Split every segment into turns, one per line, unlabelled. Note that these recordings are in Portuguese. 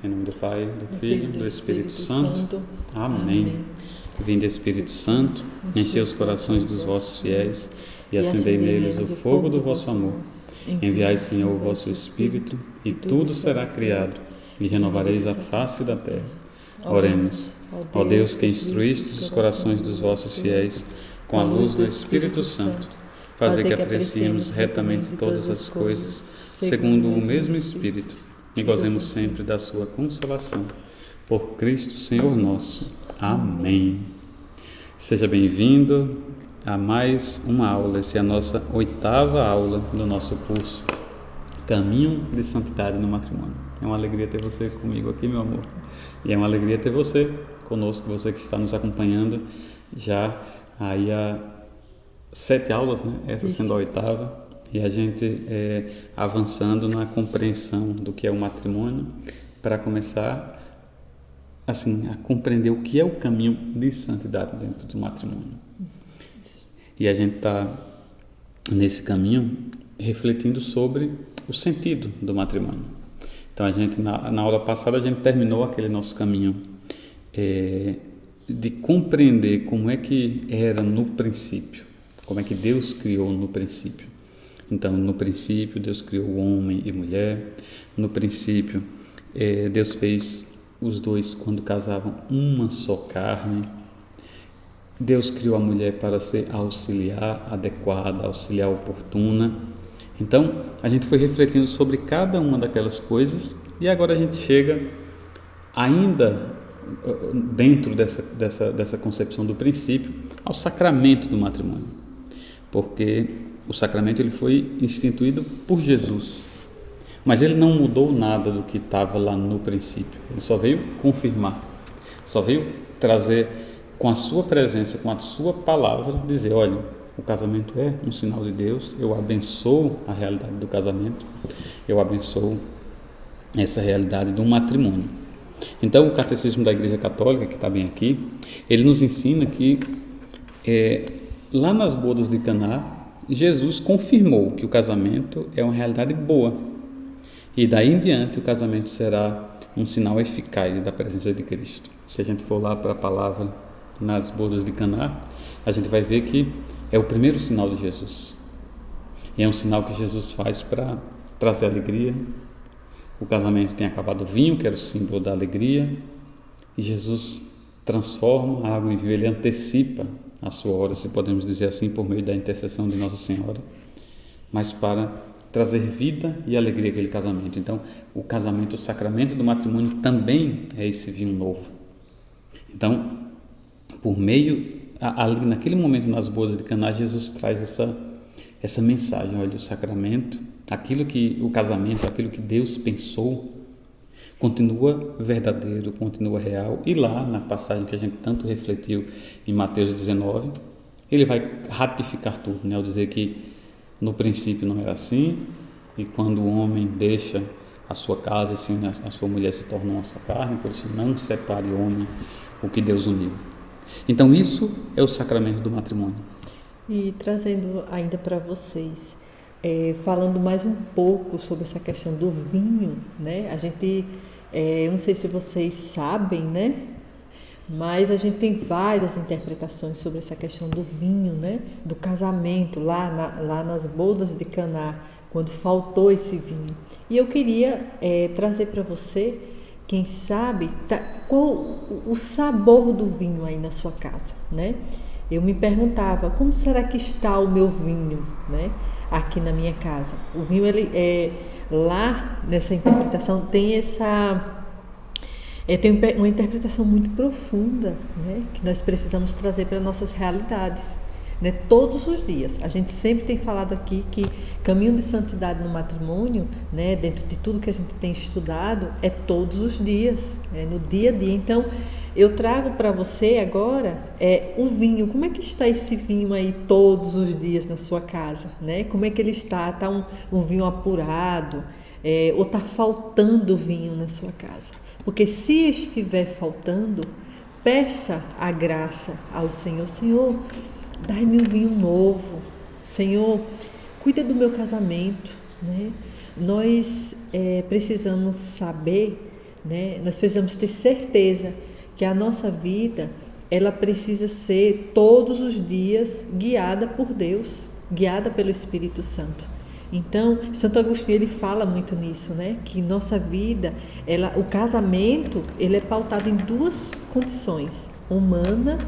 Em nome do Pai, do Filho e do Espírito Santo. Amém. Vinde, Espírito Santo, enchei os corações dos vossos fiéis e acendei neles o fogo do vosso amor. Enviai, Senhor, o vosso Espírito, e tudo será criado, e renovareis a face da terra. Oremos. Ó Deus, que instruíste os corações dos vossos fiéis com a luz do Espírito Santo, fazei que apreciemos retamente todas as coisas, segundo o mesmo Espírito, e gozemos sempre da sua consolação. Por Cristo, Senhor nosso. Amém. Seja bem-vindo a mais uma aula. Essa é a nossa 8ª aula do nosso curso Caminho de Santidade no Matrimônio. É uma alegria ter você comigo aqui, meu amor. E é uma alegria ter você conosco, você que está nos acompanhando já aí há 7 aulas, né? Essa sendo a 8ª. E a gente avançando na compreensão do que é o matrimônio para começar assim, a compreender o que é o caminho de santidade dentro do matrimônio. E a gente está nesse caminho refletindo sobre o sentido do matrimônio. Então a gente na aula passada a gente terminou aquele nosso caminho de compreender como é que era no princípio, como é que Deus criou no princípio. Então no princípio Deus criou o homem e mulher. No princípio Deus fez os dois, quando casavam, uma só carne. Deus criou a mulher para ser auxiliar adequada, auxiliar oportuna. Então, a gente foi refletindo sobre cada uma daquelas coisas e agora a gente chega ainda dentro dessa concepção do princípio ao sacramento do matrimônio. Porque o sacramento ele foi instituído por Jesus. Mas ele não mudou nada do que estava lá no princípio. Ele só veio confirmar, só veio trazer com a sua presença, com a sua palavra, dizer, olha, o casamento é um sinal de Deus, eu abençoo a realidade do casamento, eu abençoo essa realidade do matrimônio. Então, o Catecismo da Igreja Católica, que está bem aqui, ele nos ensina que lá nas bodas de Caná, Jesus confirmou que o casamento é uma realidade boa. E daí em diante o casamento será um sinal eficaz da presença de Cristo. Se a gente for lá para a palavra nas bodas de Caná, a gente vai ver que é o primeiro sinal de Jesus. E é um sinal que Jesus faz para trazer alegria. O casamento tem acabado o vinho, que era o símbolo da alegria, e Jesus transforma a água em vinho, ele antecipa a sua hora, se podemos dizer assim, por meio da intercessão de Nossa Senhora, mas para trazer vida e alegria àquele casamento. Então, o casamento, o sacramento do matrimônio também é esse vinho novo. Então, por meio, ali naquele momento nas bodas de Caná, Jesus traz essa mensagem, olha, o sacramento, aquilo que o casamento, aquilo que Deus pensou, continua verdadeiro, continua real. E lá, na passagem que a gente tanto refletiu em Mateus 19, ele vai ratificar tudo, né, ao dizer que no princípio não era assim, e quando o homem deixa a sua casa, assim, a sua mulher se torna uma só carne, por isso não separe o homem o que Deus uniu. Então isso é o sacramento do matrimônio.
E trazendo ainda para vocês, falando mais um pouco sobre essa questão do vinho, né? A gente, eu não sei se vocês sabem, né? Mas a gente tem várias interpretações sobre essa questão do vinho, né? Do casamento, lá nas bodas de Caná, quando faltou esse vinho. E eu queria trazer para você, quem sabe, qual o sabor do vinho aí na sua casa, né? Eu me perguntava, como será que está o meu vinho, né? Aqui na minha casa. O vinho, ele lá nessa interpretação tem tem uma interpretação muito profunda, né, que nós precisamos trazer para nossas realidades, né, todos os dias. A gente sempre tem falado aqui que caminho de santidade no matrimônio, né, dentro de tudo que a gente tem estudado, é todos os dias, no dia a dia. Então, eu trago para você agora o vinho. Como é que está esse vinho aí todos os dias na sua casa, né? Como é que ele está? Está um vinho apurado? Ou está faltando vinho na sua casa? Porque se estiver faltando, peça a graça ao Senhor. Senhor, dai-me um vinho novo. Senhor, cuida do meu casamento, né? Nós precisamos saber, né? Nós precisamos ter certeza que a nossa vida, ela precisa ser todos os dias guiada por Deus, guiada pelo Espírito Santo. Então, Santo Agostinho ele fala muito nisso, né? Que nossa vida, o casamento, ele é pautado em duas condições, humana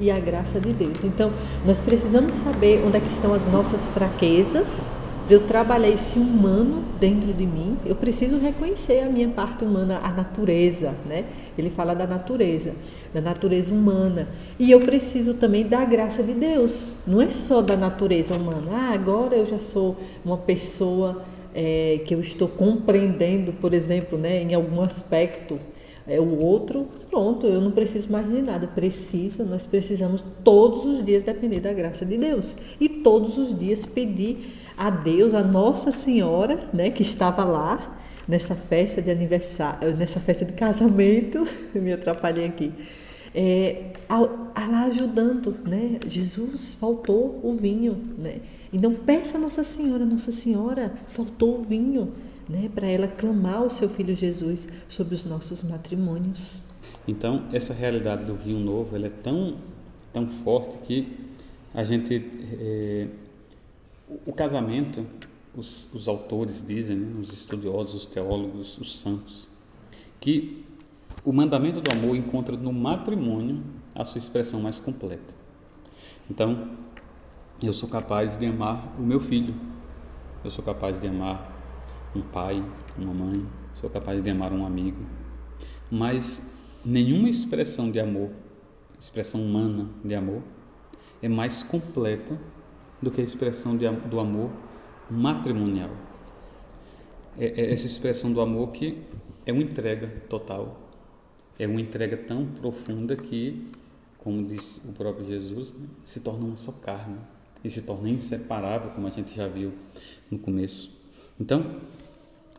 e a graça de Deus. Então, nós precisamos saber onde é que estão as nossas fraquezas, para eu trabalhar esse humano dentro de mim. Eu preciso reconhecer a minha parte humana, a natureza, né? Ele fala da natureza humana. E eu preciso também da graça de Deus. Não é só da natureza humana. Agora eu já sou uma pessoa que eu estou compreendendo, por exemplo, né, em algum aspecto o outro, pronto, eu não preciso mais de nada. Nós precisamos todos os dias depender da graça de Deus. E todos os dias pedir a Deus, a Nossa Senhora, né, que estava lá nessa festa de aniversário, nessa festa de casamento, eu me atrapalhei aqui, lá ajudando, né? Jesus, faltou o vinho, né? Então peça a Nossa Senhora, faltou o vinho, né, para ela clamar ao seu filho Jesus sobre os nossos matrimônios.
Então, essa realidade do vinho novo, ela é tão forte que a gente... O casamento, os autores dizem, né, os estudiosos, os teólogos, os santos, que o mandamento do amor encontra no matrimônio a sua expressão mais completa. Então, eu sou capaz de amar o meu filho, eu sou capaz de amar um pai, uma mãe, sou capaz de amar um amigo, mas nenhuma expressão de amor, expressão humana de amor, é mais completa do que a expressão do amor matrimonial. É essa expressão do amor que é uma entrega total, é uma entrega tão profunda que, como disse o próprio Jesus, né, se torna uma só carne e se torna inseparável, como a gente já viu no começo. Então,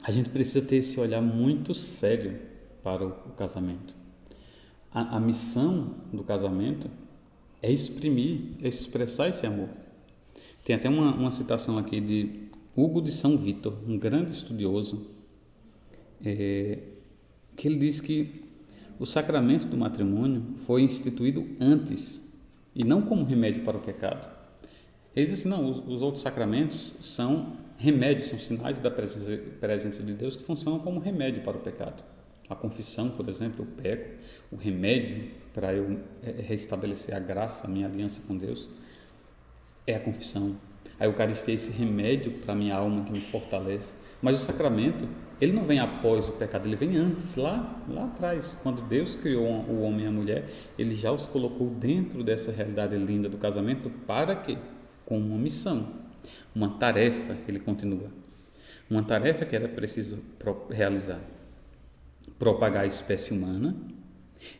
a gente precisa ter esse olhar muito sério para o casamento. A missão do casamento é expressar esse amor. Tem até uma citação aqui de Hugo de São Vítor, um grande estudioso, que ele diz que o sacramento do matrimônio foi instituído antes e não como remédio para o pecado. Ele diz assim, não, os outros sacramentos são remédios, são sinais da presença de Deus que funcionam como remédio para o pecado. A confissão, por exemplo, eu peco, o remédio para eu restabelecer a graça, a minha aliança com Deus, é a confissão. A Eucaristia é esse remédio para a minha alma que me fortalece. Mas o sacramento, ele não vem após o pecado, ele vem antes, lá atrás. Quando Deus criou o homem e a mulher, ele já os colocou dentro dessa realidade linda do casamento. Para quê? Com uma missão, uma tarefa, ele continua. Uma tarefa que era preciso realizar. Propagar a espécie humana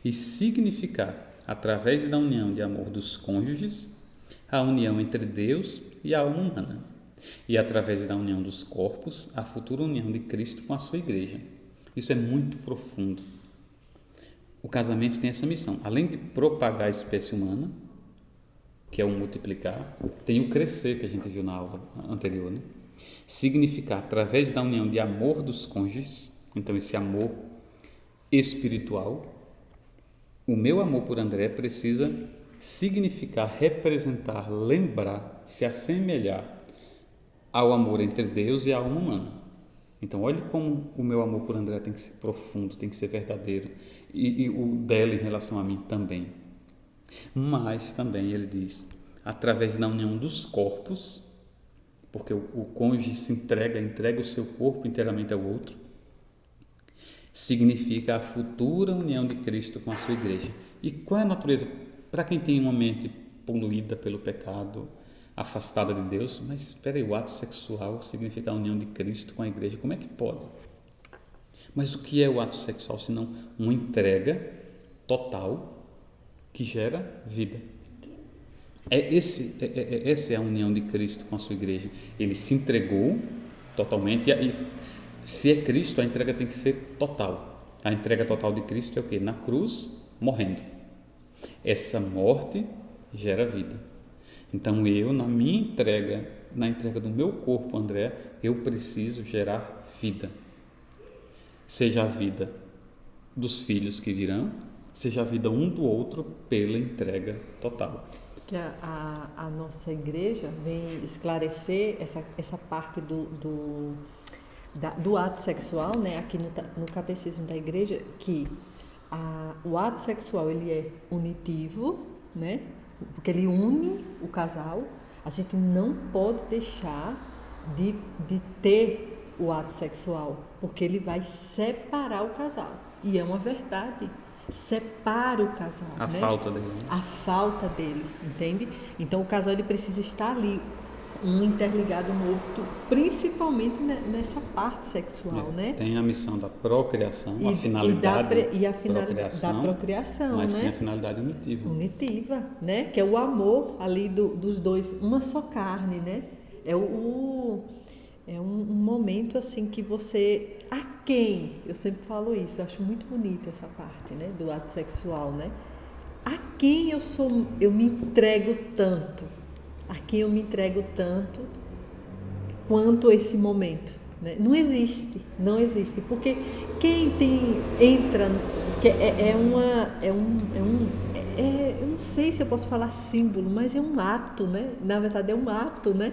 e significar, através da união de amor dos cônjuges, a união entre Deus e a alma humana, e através da união dos corpos, a futura união de Cristo com a sua igreja. Isso é muito profundo. O casamento tem essa missão, além de propagar a espécie humana, que é o multiplicar, tem o crescer, que a gente viu na aula anterior, né? Significar, através da união de amor dos cônjuges, então esse amor espiritual, o meu amor por André precisa significar, representar, lembrar, se assemelhar ao amor entre Deus e a alma humana. Então, olhe como o meu amor por André tem que ser profundo, tem que ser verdadeiro, e o dela em relação a mim também. Mas também ele diz, através da união dos corpos, porque o cônjuge se entrega o seu corpo inteiramente ao outro, significa a futura união de Cristo com a sua igreja. E qual é a natureza? Para quem tem uma mente poluída pelo pecado, afastada de Deus, mas espera aí, o ato sexual significa a união de Cristo com a igreja, como é que pode? Mas o que é o ato sexual, senão uma entrega total que gera vida? Essa é a união de Cristo com a sua igreja. Ele se entregou totalmente, e se é Cristo, a entrega tem que ser total. A entrega total de Cristo é o quê? Na cruz, morrendo. Essa morte gera vida. Então eu, na minha entrega, na entrega do meu corpo, André, eu preciso gerar vida. Seja a vida dos filhos que virão seja a vida um do outro pela entrega total.
Que a nossa igreja vem esclarecer essa parte do ato sexual, né, aqui no catecismo da igreja, que o ato sexual ele é unitivo, né, porque ele une o casal. A gente não pode deixar de ter o ato sexual, porque ele vai separar o casal. E é uma verdade. Separa o casal.
A
né?
falta dele.
A falta dele, entende? Então o casal ele precisa estar ali, um interligado no outro, principalmente nessa parte sexual, né?
Tem a missão da procriação, a finalidade
da procriação,
mas
né?
tem a finalidade unitiva.
Unitiva, né? Que é o amor ali dos dois, uma só carne, né? É um momento assim que você... A quem? Eu sempre falo isso, eu acho muito bonita essa parte, né? Do ato sexual, né? A quem eu me entrego tanto? A quem eu me entrego tanto quanto esse momento? Né? Não existe, porque quem entra... eu não sei se eu posso falar símbolo, mas é um ato, né? Na verdade é um ato, né?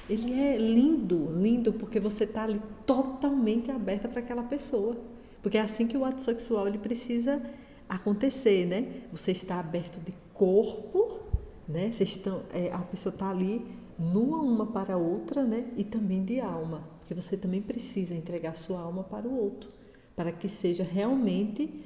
Ele é lindo, porque você está ali totalmente aberta para aquela pessoa. Porque é assim que o ato sexual ele precisa acontecer, né? Você está aberto de corpo, né? A pessoa está ali nua uma para a outra, né? E também de alma. Porque você também precisa entregar sua alma para o outro, para que seja realmente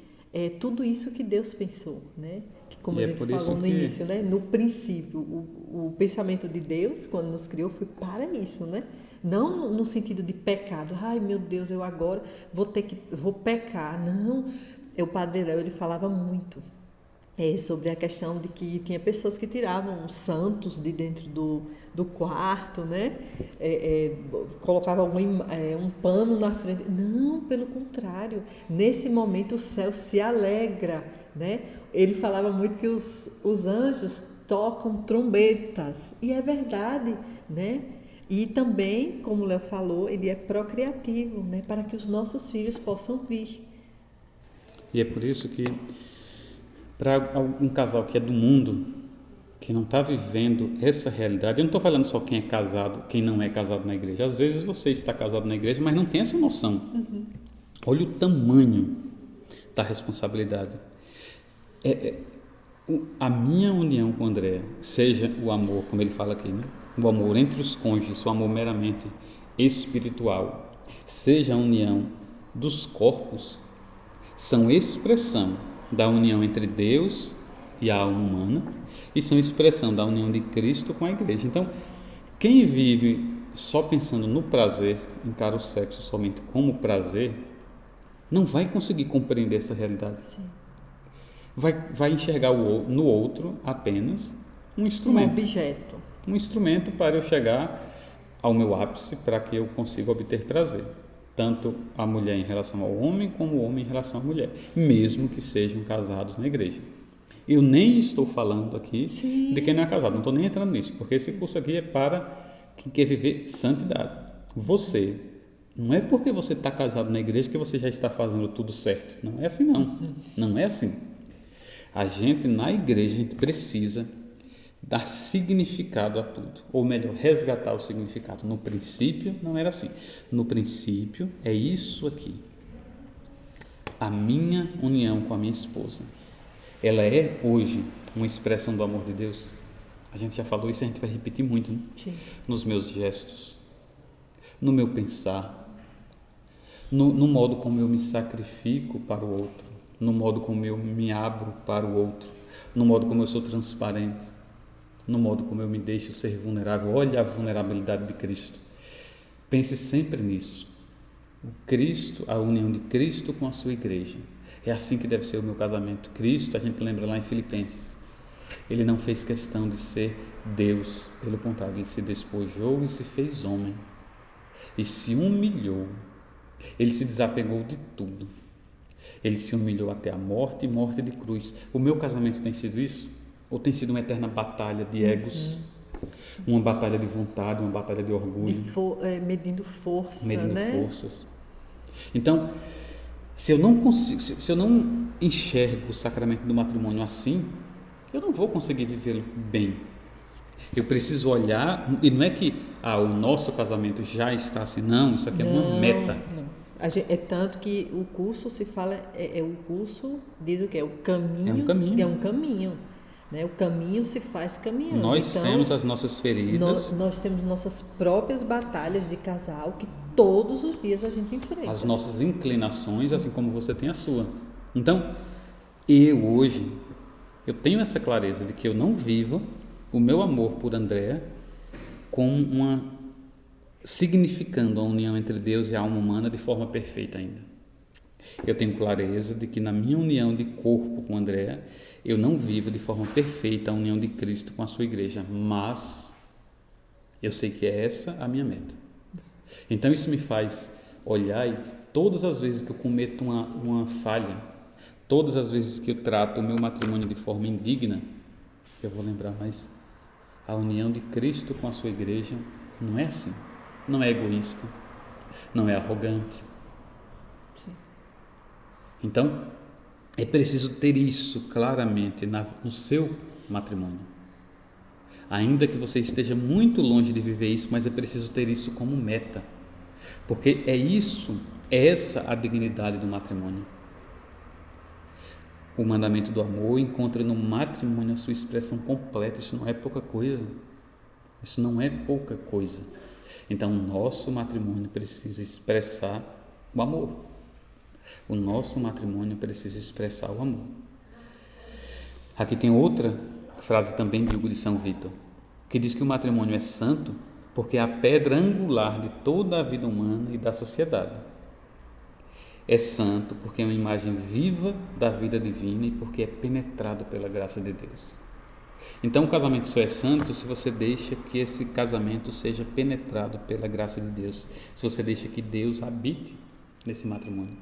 tudo isso que Deus pensou, né? Que, como a gente falou no início, né? No princípio, o pensamento de Deus, quando nos criou, foi para isso, né? Não no sentido de pecado. Ai, meu Deus, eu agora vou pecar. Não. O Padre Léo, ele falava muito sobre a questão de que tinha pessoas que tiravam santos de dentro do quarto, né? Colocavam um pano na frente. Não, pelo contrário. Nesse momento o céu se alegra, né? Ele falava muito que os anjos tocam trombetas. E é verdade, né? E também, como o Léo falou, ele é procriativo, né? Para que os nossos filhos possam vir.
E é por isso que para um casal que é do mundo, que não está vivendo essa realidade, eu não estou falando só quem é casado, quem não é casado na igreja. Às vezes você está casado na igreja, mas não tem essa noção.
Uhum.
Olha o tamanho da responsabilidade. A minha união com o André, seja o amor, como ele fala aqui, né? O amor entre os cônjuges, o amor meramente espiritual, seja a união dos corpos, são expressão da união entre Deus e a alma humana e são expressão da união de Cristo com a igreja. Então, quem vive só pensando no prazer, encara o sexo somente como prazer, não vai conseguir compreender essa realidade.
Sim.
Vai enxergar no outro apenas um instrumento.
Um objeto.
Um instrumento para eu chegar ao meu ápice, para que eu consiga obter prazer. Tanto a mulher em relação ao homem, como o homem em relação à mulher, mesmo que sejam casados na igreja. Eu nem estou falando aqui de quem não é casado, não estou nem entrando nisso, porque esse curso aqui é para quem quer viver santidade. Você, não é porque você está casado na igreja que você já está fazendo tudo certo. Não é assim, não. Não é assim. A gente, na igreja, a gente precisa dar significado a tudo, ou melhor, resgatar o significado. No princípio não era assim. No princípio é isso aqui. A minha união com a minha esposa, ela é hoje uma expressão do amor de Deus. A gente já falou isso, a gente vai repetir muito, né?
Sim.
Nos meus gestos, no meu pensar, no modo como eu me sacrifico para o outro, no modo como eu me abro para o outro, no modo como eu sou transparente, no modo como eu me deixo ser vulnerável. Olha a vulnerabilidade de Cristo. Pense sempre nisso. O Cristo, a união de Cristo com a sua igreja. É assim que deve ser o meu casamento. Cristo, a gente lembra lá em Filipenses, ele não fez questão de ser Deus, pelo contrário, ele se despojou e se fez homem. E se humilhou. Ele se desapegou de tudo. Ele se humilhou até a morte e morte de cruz. O meu casamento tem sido isso? Ou tem sido uma eterna batalha de egos? Uma batalha de vontade, uma batalha de orgulho?
Medindo força,
medindo
né?
forças. Então, Se eu não consigo, se eu não enxergo o sacramento do matrimônio assim, eu não vou conseguir vivê-lo bem. Eu preciso olhar, e não é que o nosso casamento já está assim, não, isso aqui é uma meta.
Não. É tanto que o curso se fala, o curso diz o que? É o caminho.
É um caminho.
É um caminho. Né? O caminho se faz caminhando.
Nós
então,
temos as nossas feridas.
Nós temos nossas próprias batalhas de casal que todos os dias a gente enfrenta.
As nossas inclinações, assim como você tem a sua. Então, eu tenho essa clareza de que eu não vivo o meu amor por Andréa como significando a união entre Deus e a alma humana de forma perfeita ainda. Eu tenho clareza de que na minha união de corpo com Andréa, eu não vivo de forma perfeita a união de Cristo com a sua igreja, mas eu sei que é essa a minha meta. Então isso me faz olhar e todas as vezes que eu cometo uma falha, todas as vezes que eu trato o meu matrimônio de forma indigna, eu vou lembrar, mas a união de Cristo com a sua igreja não é assim. Não é egoísta, não é arrogante.
Sim.
Então, é preciso ter isso claramente no seu matrimônio. Ainda que você esteja muito longe de viver isso, mas é preciso ter isso como meta. Porque é essa a dignidade do matrimônio. O mandamento do amor encontra no matrimônio a sua expressão completa. Isso não é pouca coisa. Isso não é pouca coisa. Então, o nosso matrimônio precisa expressar o amor. O nosso matrimônio precisa expressar o amor. Aqui tem outra frase também de Hugo de São Vítor, que diz que o matrimônio é santo porque é a pedra angular de toda a vida humana e da sociedade. É santo porque é uma imagem viva da vida divina e porque é penetrado pela graça de Deus. Então o casamento só é santo se você deixa que esse casamento seja penetrado pela graça de Deus, se você deixa que Deus habite nesse matrimônio.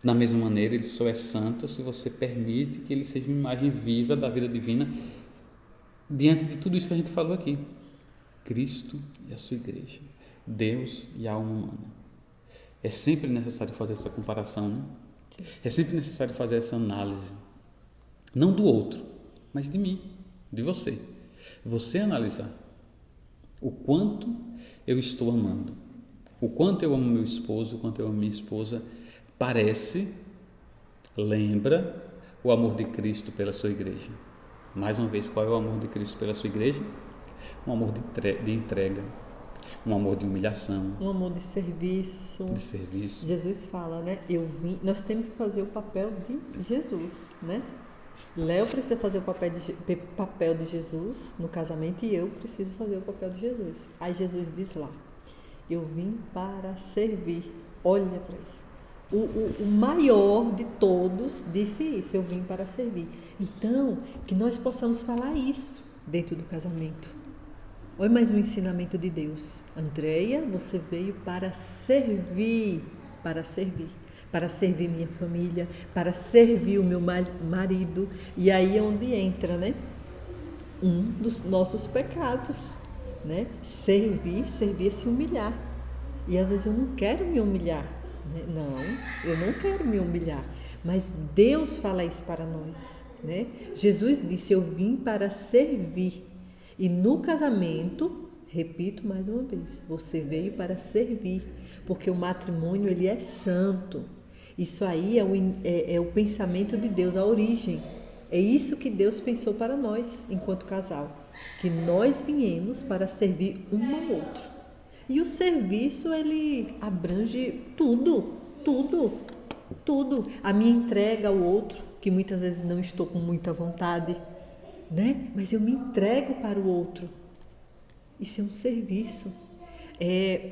Da mesma maneira, ele só é santo se você permite que ele seja uma imagem viva da vida divina diante de tudo isso que a gente falou aqui. Cristo e a sua igreja, Deus e a alma humana. É sempre necessário fazer essa comparação, né? É sempre necessário fazer essa análise, não do outro, mas de mim, de você. Você analisar o quanto eu estou amando, o quanto eu amo meu esposo, o quanto eu amo minha esposa, lembra o amor de Cristo pela sua igreja. Mais uma vez, qual é o amor de Cristo pela sua igreja? Um amor de entrega, um amor de humilhação,
um amor de serviço. Jesus fala, né? Nós temos que fazer o papel de Jesus, né? Léo precisa fazer o papel de Jesus no casamento e eu preciso fazer o papel de Jesus. Aí Jesus diz lá, eu vim para servir. Olha para isso. O maior de todos disse isso, eu vim para servir. Então, que nós possamos falar isso dentro do casamento. Olha mais um ensinamento de Deus. Andréia, você veio para servir, para servir minha família, para servir o meu marido. E aí é onde entra, né? Um dos nossos pecados, né? Servir é se humilhar. E às vezes eu não quero me humilhar. Né? Não, eu não quero me humilhar. Mas Deus fala isso para nós, né? Jesus disse, eu vim para servir. E no casamento, repito mais uma vez, você veio para servir, porque o matrimônio ele é santo. Isso aí é o pensamento de Deus, a origem. É isso que Deus pensou para nós, enquanto casal, que nós viemos para servir um ao outro. E o serviço, ele abrange tudo. A minha entrega ao outro, que muitas vezes não estou com muita vontade, né? Mas eu me entrego para o outro. Isso é um serviço.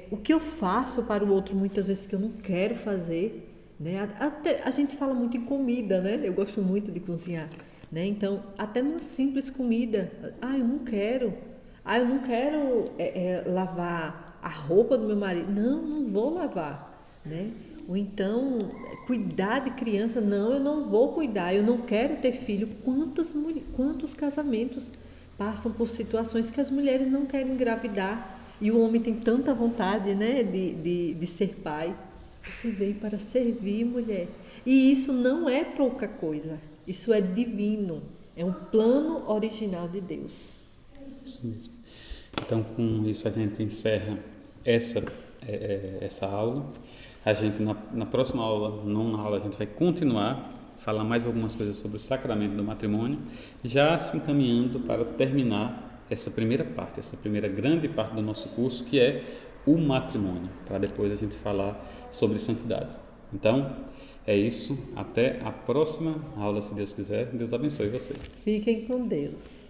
O que eu faço para o outro muitas vezes que eu não quero fazer, né? Até, a gente fala muito em comida, né? Eu gosto muito de cozinhar, né? Então, até numa simples comida, eu não quero lavar a roupa do meu marido, não vou lavar, né? Ou então, cuidar de criança, não, eu não vou cuidar, eu não quero ter filho. Quantos casamentos passam por situações que as mulheres não querem engravidar e o homem tem tanta vontade, né, de ser pai. Você veio para servir, mulher. E isso não é pouca coisa. Isso é divino. É um plano original de Deus.
Isso mesmo. Então, com isso, a gente encerra essa, essa aula. A gente, na próxima aula, não na aula, a gente vai continuar, falar mais algumas coisas sobre o sacramento do matrimônio, já se encaminhando para terminar essa primeira parte, essa primeira grande parte do nosso curso, que é o matrimônio, para depois a gente falar sobre santidade. Então, é isso. Até a próxima aula, se Deus quiser. Deus abençoe você.
Fiquem com Deus.